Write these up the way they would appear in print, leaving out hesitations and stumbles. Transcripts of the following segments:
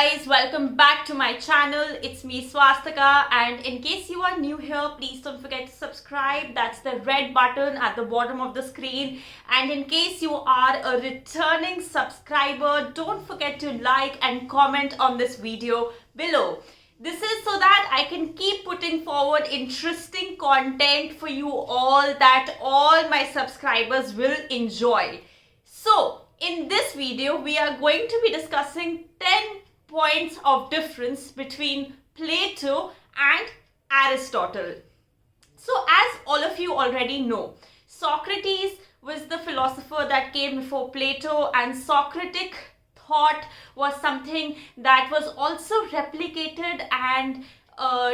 guys, welcome back to my channel. It's me Swastika, and in case you are new here, please don't forget to subscribe. That's the red button at the bottom of the screen. And in case you are a returning subscriber, don't forget to like and comment on this video below. This is so that I can keep putting forward interesting content for you all that all my subscribers will enjoy. So, in this video, we are going to be discussing 10 points of difference between Plato and Aristotle. So, as all of you already know, Socrates was the philosopher that came before Plato, and Socratic thought was something that was also replicated and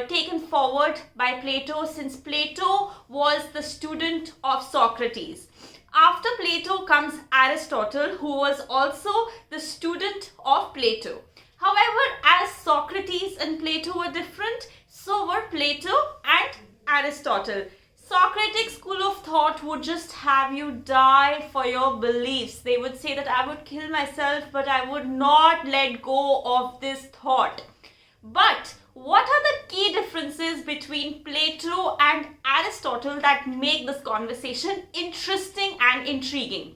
taken forward by Plato, since Plato was the student of Socrates. After Plato comes Aristotle, who was also the student of Plato. However, as Socrates and Plato were different, so were Plato and Aristotle. Socratic school of thought would just have you die for your beliefs. They would say that I would kill myself, but I would not let go of this thought. But what are the key differences between Plato and Aristotle that make this conversation interesting and intriguing?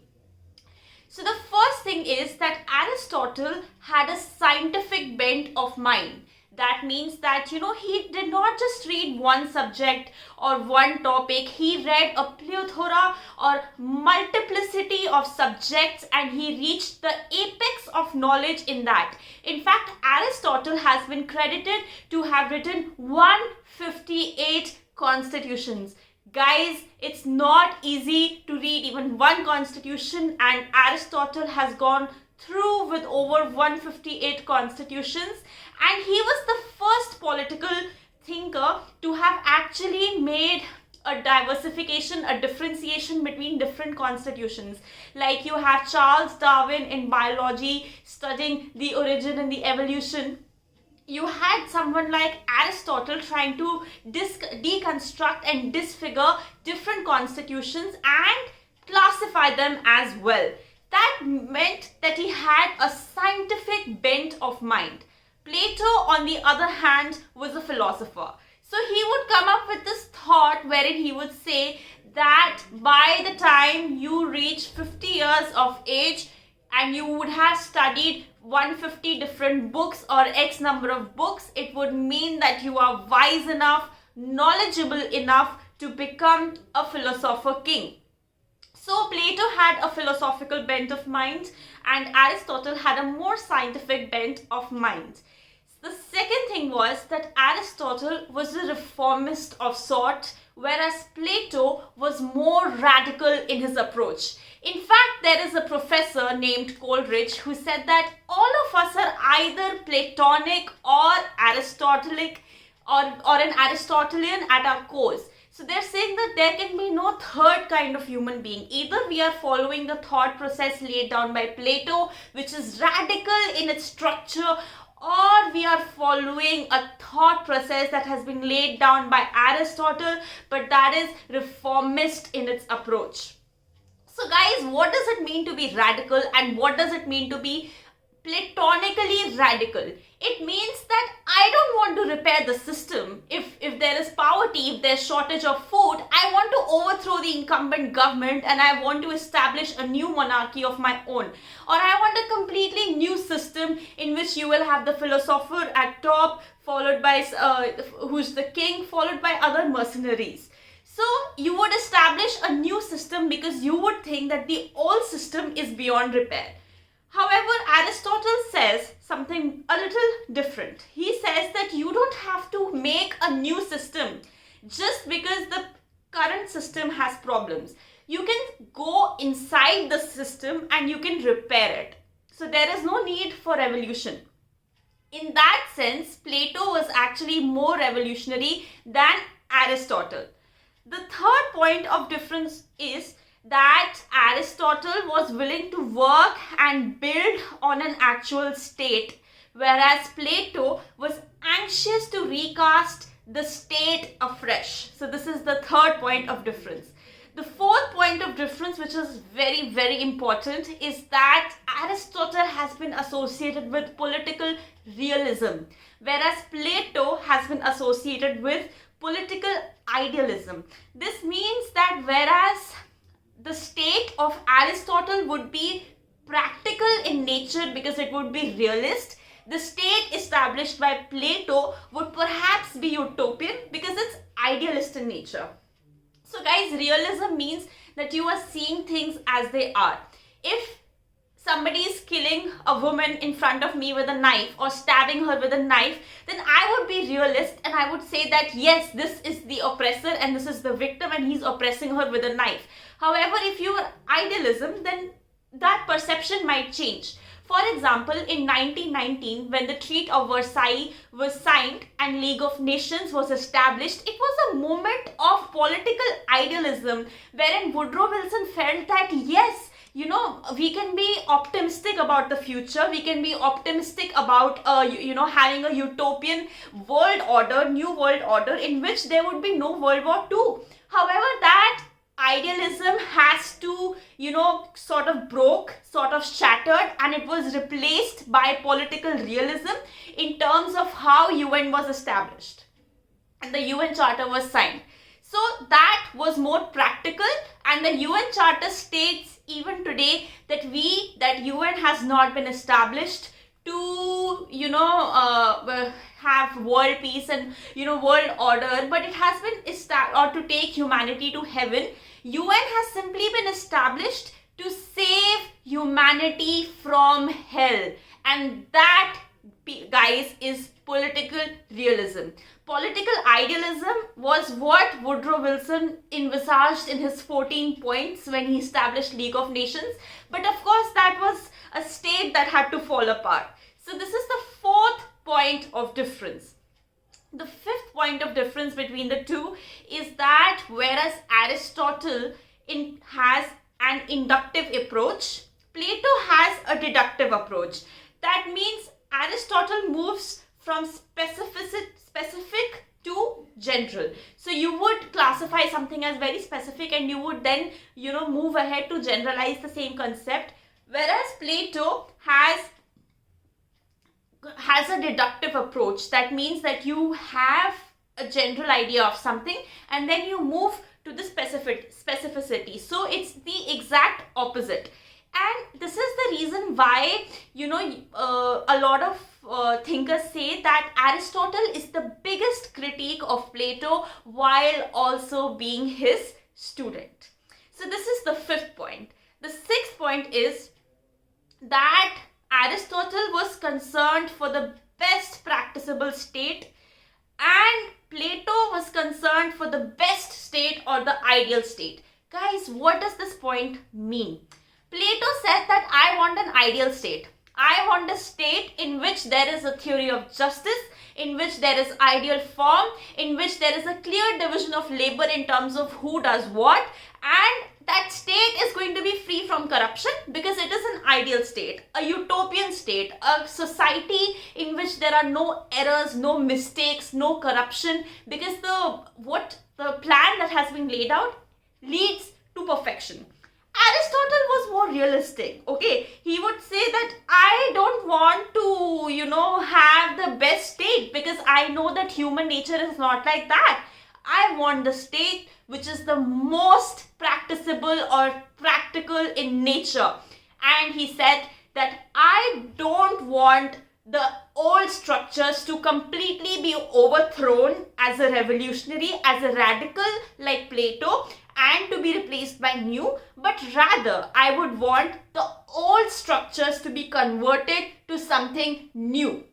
So the first thing is that Aristotle had a scientific bent of mind. That means that, he did not just read one subject or one topic. He read a plethora or multiplicity of subjects, and he reached the apex of knowledge in that. In fact, Aristotle has been credited to have written 158 constitutions. Guys, it's not easy to read even one constitution, and Aristotle has gone through with over 158 constitutions, and he was the first political thinker to have actually made a diversification, a differentiation between different constitutions. Like you have Charles Darwin in biology studying the origin and the evolution. You had someone like Aristotle trying to deconstruct and disfigure different constitutions and classify them as well. That meant that he had a scientific bent of mind. Plato, on the other hand, was a philosopher. So he would come up with this thought wherein he would say that by the time you reach 50 years of age and you would have studied 150 different books or X number of books, it would mean that you are wise enough, knowledgeable enough to become a philosopher king. So Plato had a philosophical bent of mind, and Aristotle had a more scientific bent of mind. The second thing was that Aristotle was a reformist of sort, whereas Plato was more radical in his approach. In fact, there is a professor named Coleridge who said that all of us are either Platonic or Aristotelic or an Aristotelian at our cores. So they're saying that there can be no third kind of human being. Either we are following the thought process laid down by Plato, which is radical in its structure, or we are following a thought process that has been laid down by Aristotle, but that is reformist in its approach. So guys, what does it mean to be radical, and what does it mean to be platonically radical? It means that I don't want to repair the system. If there is poverty, if there's shortage of food, I want to overthrow the incumbent government and I want to establish a new monarchy of my own. Or I want a completely new system in which you will have the philosopher at top, followed by who's the king, followed by other mercenaries. So you would establish a new system because you would think that the old system is beyond repair. However, Aristotle says something a little different. He says that you don't have to make a new system just because the current system has problems. You can go inside the system and you can repair it. So there is no need for revolution. In that sense, Plato was actually more revolutionary than Aristotle. The third point of difference is that Aristotle was willing to work and build on an actual state, whereas Plato was anxious to recast the state afresh. So this is the third point of difference. The fourth point of difference, which is very, very important, is that Aristotle has been associated with political realism, whereas Plato has been associated with political idealism. This means that whereas the state of Aristotle would be practical in nature because it would be realist, the state established by Plato would perhaps be utopian because it's idealist in nature. So guys, realism means that you are seeing things as they are. If somebody is killing a woman in front of me with a knife or stabbing her with a knife, then I would be realist and I would say that yes, this is the oppressor and this is the victim and he's oppressing her with a knife. However, if you are idealism, then that perception might change. For example, in 1919, when the Treaty of Versailles was signed and League of Nations was established, it was a moment of political idealism wherein Woodrow Wilson felt that yes, we can be optimistic about the future. We can be optimistic about, having a utopian world order, new world order in which there would be no World War II. However, that idealism has to, sort of shattered, and it was replaced by political realism in terms of how UN was established and the UN Charter was signed. So that was more practical, and the UN Charter states even today that UN has not been established to, have world peace and, world order, but it has been established or to take humanity to heaven. UN has simply been established to save humanity from hell, and that, guys, is political realism. Political idealism was what Woodrow Wilson envisaged in his 14 points when he established League of Nations, but of course that was a state that had to fall apart. So this is the fourth point of difference. The fifth point of difference between the two is that whereas Aristotle has an inductive approach, Plato has a deductive approach. That means Aristotle moves from specific to general. So you would classify something as very specific and you would then, move ahead to generalize the same concept. Whereas Plato has a deductive approach. That means that you have a general idea of something and then you move to the specificity. So it's the exact opposite. And this is the reason why, a lot of thinkers say that Aristotle is the biggest critique of Plato while also being his student. So this is the fifth point. The sixth point is that Aristotle was concerned for the best practicable state and Plato was concerned for the best state or the ideal state. Guys, what does this point mean? Plato said that I want an ideal state. I want a state in which there is a theory of justice, in which there is ideal form, in which there is a clear division of labor in terms of who does what, and that state is going to be free from corruption because it is an ideal state, a utopian state, a society in which there are no errors, no mistakes, no corruption, because the plan that has been laid out leads to perfection. Aristotle was more realistic, okay? He would say that I don't want to, have the best state because I know that human nature is not like that. I want the state which is the most practicable or practical in nature. And he said that I don't want the old structures to completely be overthrown as a revolutionary, as a radical like Plato, and to be replaced by new, but rather I would want the old structures to be converted to something new.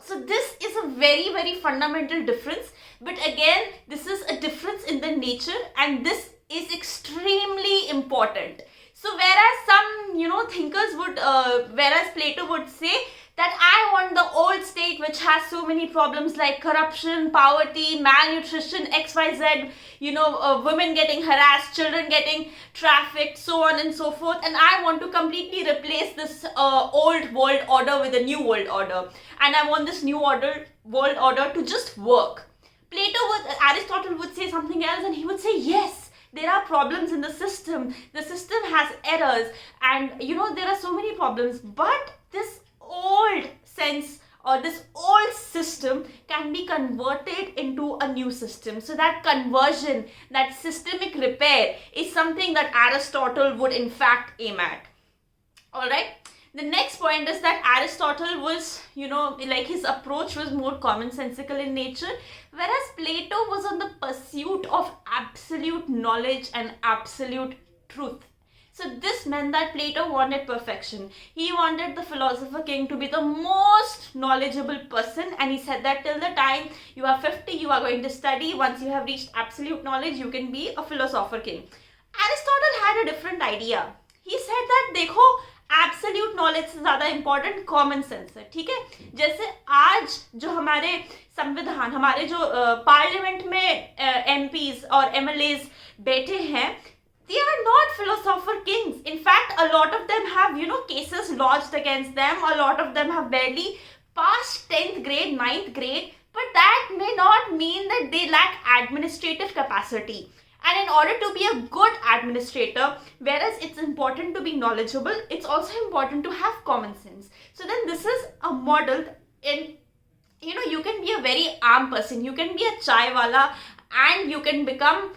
So this is a very, very fundamental difference. But again, this is a difference in the nature and this is extremely important. So whereas some, thinkers would, whereas Plato would say that I want the old state which has so many problems like corruption, poverty, malnutrition, XYZ, women getting harassed, children getting trafficked, so on and so forth. And I want to completely replace this old world order with a new world order. And I want this new world order to just work. Aristotle would say something else and he would say, yes, there are problems in the system has errors, and there are so many problems, but this old sense or this old system can be converted into a new system. So that conversion, that systemic repair is something that Aristotle would in fact aim at. Alright, the next point is that Aristotle was, like his approach was more commonsensical in nature, whereas Plato was on the pursuit of absolute knowledge and absolute truth. So this meant that Plato wanted perfection. He wanted the philosopher king to be the most knowledgeable person, and he said that till the time you are 50, you are going to study. Once you have reached absolute knowledge, you can be a philosopher king. Aristotle had a different idea. He said that देखो absolute knowledge से ज़्यादा important common sense है, ठीक है. जैसे आज जो हमारे संविधान, हमारे जो पार्लियामेंट में एमपीज और एमएलएज बैठे हैं, they are not philosopher kings. In fact, a lot of them have, cases lodged against them. A lot of them have barely passed 10th grade, 9th grade. But that may not mean that they lack administrative capacity. And in order to be a good administrator, whereas it's important to be knowledgeable, it's also important to have common sense. So then this is a model in, you can be a very armed person. You can be a chai wala and you can become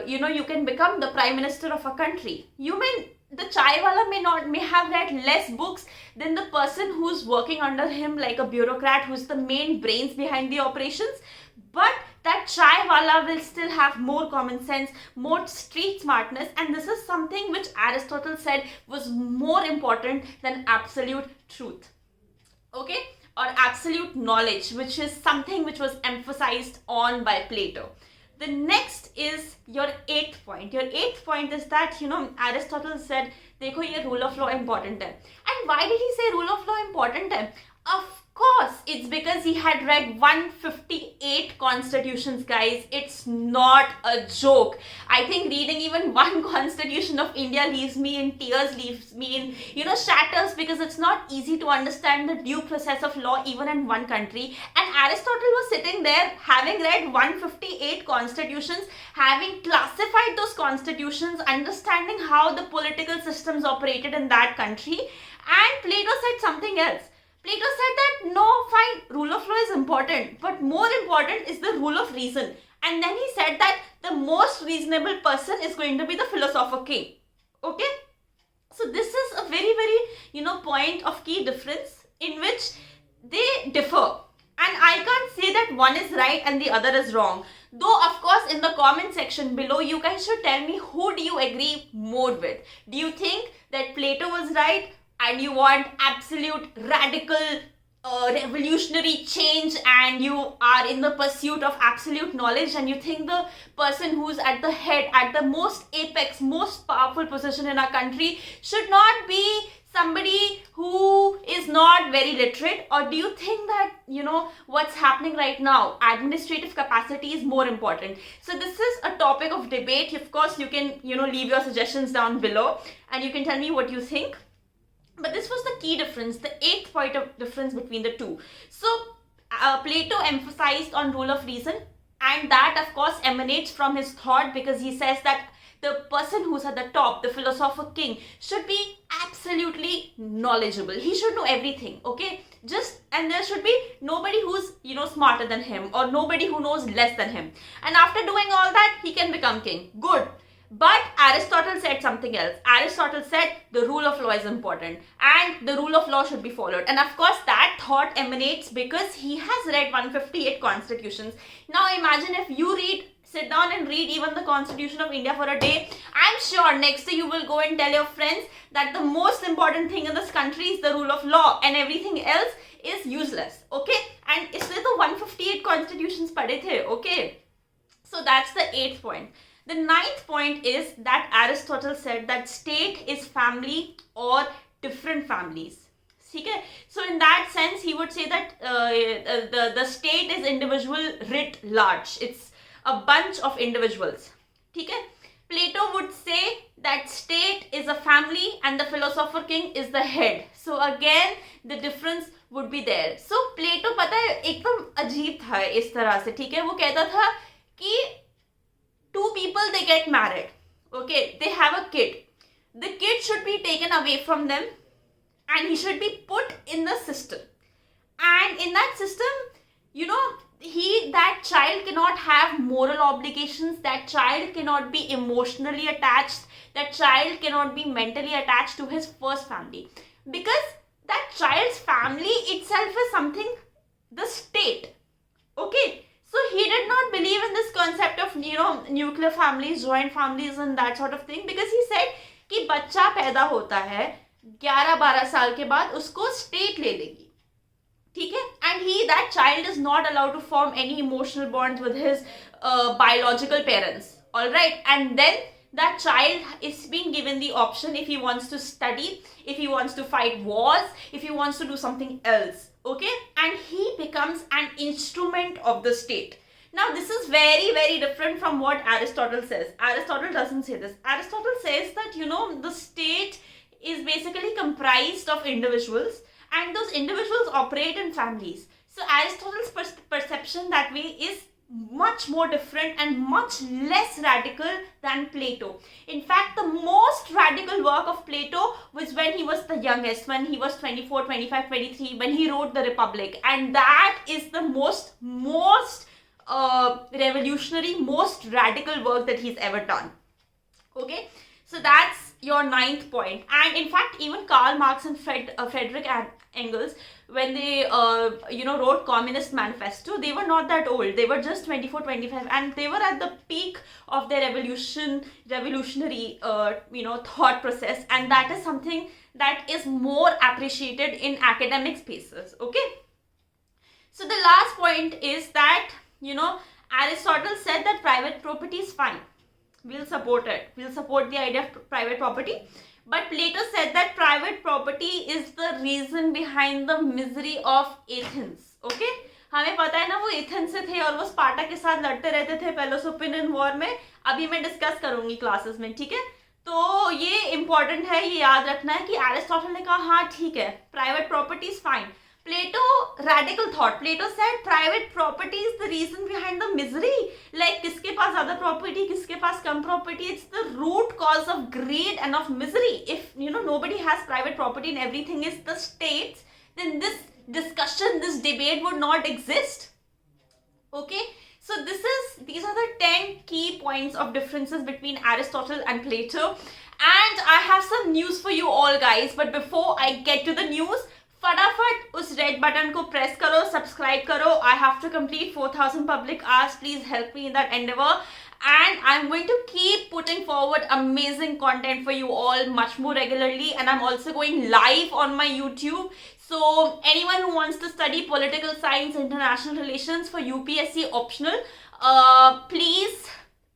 you can become the prime minister of a country. The chai wala may have read less books than the person who's working under him, like a bureaucrat who's the main brains behind the operations. But that chai wala will still have more common sense, more street smartness, and this is something which Aristotle said was more important than absolute truth. Okay? Or absolute knowledge, which is something which was emphasized on by Plato. The next is your 8th point. Your 8th point is that, Aristotle said, देखो ये rule of law important है. And why did he say rule of law important है? Of course, it's because he had read 158 constitutions, guys. It's not a joke. I think reading even one constitution of India leaves me in tears, leaves me in, shatters, because it's not easy to understand the due process of law even in one country. And Aristotle was sitting there having read 158 constitutions, having classified those constitutions, understanding how the political systems operated in that country. And Plato said something else. Plato said that no, fine, rule of law is important, but more important is the rule of reason. And then he said that the most reasonable person is going to be the philosopher king. Okay? So this is a very, very, point of key difference in which they differ. And I can't say that one is right and the other is wrong. Though, of course, in the comment section below, you guys should tell me who do you agree more with. Do you think that Plato was right and you want absolute radical revolutionary change and you are in the pursuit of absolute knowledge, and you think the person who's at the head, at the most apex, most powerful position in our country should not be somebody who is not very literate? Or do you think that, what's happening right now, administrative capacity is more important? So this is a topic of debate. Of course, you can, leave your suggestions down below and you can tell me what you think. But this was the key difference, the 8th point of difference between the two. So Plato emphasized on rule of reason, and that of course emanates from his thought, because he says that the person who's at the top, the philosopher king, should be absolutely knowledgeable. He should know everything, okay? And there should be nobody who's, smarter than him, or nobody who knows less than him. And after doing all that, he can become king. Good. But Aristotle said something else. Aristotle said the rule of law is important and the rule of law should be followed. And of course, that thought emanates because he has read 158 constitutions. Now imagine if you sit down and read even the Constitution of India for a day. I'm sure next day you will go and tell your friends that the most important thing in this country is the rule of law and everything else is useless. Okay? And isliye to 158 constitutions padhe the. Okay? So that's the 8th point. The 9th point is that Aristotle said that state is family or different families. Okay? So in that sense, he would say that the state is individual writ large. It's a bunch of individuals. Okay? Plato would say that state is a family and the philosopher king is the head. So again, the difference would be there. So Plato, पता है एकदम अजीब था इस तरह से, ठीक है? वो कहता था कि two people, they get married, okay, they have a kid. The kid should be taken away from them and he should be put in the system, and in that system, that child cannot have moral obligations, that child cannot be emotionally attached, that child cannot be mentally attached to his first family, because that child's family itself is something, the state, okay. So he did not believe in this concept of nuclear families, joint families and that sort of thing, because he said कि बच्चा पैदा होता है 11-12 साल के बाद, उसको state ले लेगी, ठीक है, and that child is not allowed to form any emotional bonds with his biological parents, all right, and then that child is being given the option if he wants to study, if he wants to fight wars, if he wants to do something else, okay, and he becomes an instrument of the state. Now this is very, very different from what Aristotle says. Aristotle doesn't say this. Aristotle says that the state is basically comprised of individuals, and those individuals operate in families. So Aristotle's perception that way is much more different and much less radical than Plato. In fact, the most radical work of Plato was when he was the youngest, when he was 24, 25, 23, when he wrote the Republic, and that is the most revolutionary, most radical work that he's ever done. Okay, so that's your 9th point. And in fact, even Karl Marx and Friedrich Engels, when they wrote Communist Manifesto, they were not that old. They were just 24, 25, and they were at the peak of their revolutionary thought process, and that is something that is more appreciated in academic spaces. Okay, so the last point is that Aristotle said that private property is fine. We'll support it. We'll support the idea of private property. But Plato said that private property is the reason behind the misery of Athens. Okay? हमें पता है ना, वो Athens से थे और वो Sparta के साथ लड़ते रहते थे पेलोपोनेसियन वॉर में. अभी मैं डिस्कस करूंगी क्लासेस में, ठीक है. तो ये इंपॉर्टेंट है, ये याद रखना है कि एरिस्टोटल ने कहा हाँ ठीक है, private property is fine. Plato, radical thought. Plato said private property is the reason behind the misery. Like किसके पास ज़्यादा property, किसके पास कम property. It's the root cause of greed and of misery. If nobody has private property and everything is the state's, then this discussion, this debate would not exist. Okay. So these are the 10 key points of differences between Aristotle and Plato. And I have some news for you all, guys. But before I get to the news, फटाफट उस red button को press करो, subscribe करो. I have to complete 4000 public hours. Please help me in that endeavour, and I'm going to keep putting forward amazing content for you all much more regularly, and I'm also going live on my YouTube. So anyone who wants to study political science, international relations for UPSC optional, please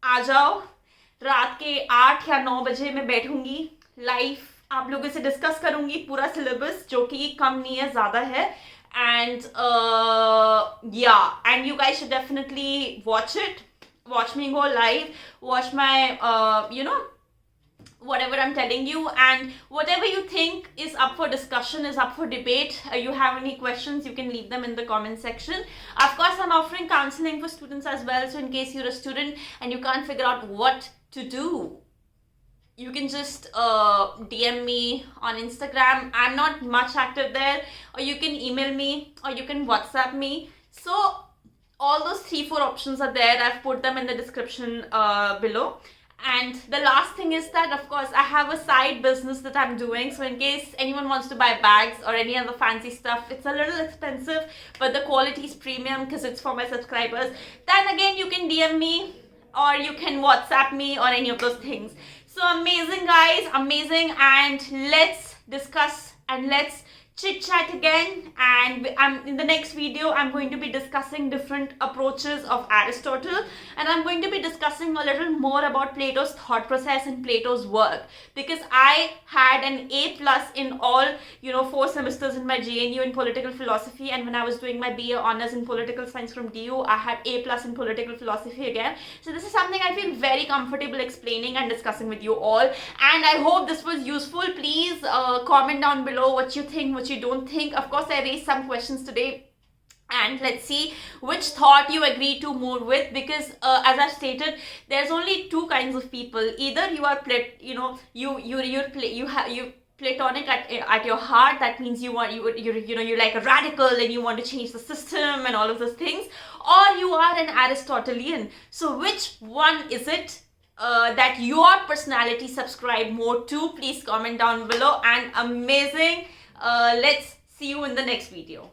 आ जाओ. रात के 8 या 9 बजे मैं बैठूंगी live, आप लोगों से discuss करूंगी पूरा सिलेबस, जो कि कम नहीं है, ज़्यादा है. And and you guys should definitely watch it. Watch me go live. Watch my, whatever I'm telling you. And whatever you think is up for discussion, is up for debate. You have any questions, you can leave them in the comment section. Of course, I'm offering counseling for students as well. So in case you're a student and you can't figure out what to do, you can just DM me on Instagram. I'm not much active there. Or you can email me, or you can WhatsApp me. So all those 3-4 options are there. I've put them in the description below. And the last thing is that, of course, I have a side business that I'm doing. So in case anyone wants to buy bags or any other fancy stuff, it's a little expensive, but the quality is premium because it's for my subscribers. Then again, you can DM me, or you can WhatsApp me, or any of those things. So amazing, guys, amazing. And let's discuss and let's chit chat again. And in the next video, I'm going to be discussing different approaches of Aristotle, and I'm going to be discussing a little more about Plato's thought process and Plato's work, because I had an A+ in all 4 semesters in my JNU in political philosophy, and when I was doing my BA honors in political science from DU, I had A+ in political philosophy again. So this is something I feel very comfortable explaining and discussing with you all, and I hope this was useful. Please comment down below what you think, what you don't think. Of course, I raised some questions today and let's see which thought you agree to more with, because as I stated, there's only two kinds of people. Either you are you platonic at your heart, that means you like a radical and you want to change the system and all of those things, or you are an Aristotelian. So which one is it that your personality subscribe more to? Please comment down below. And amazing, let's see you in the next video.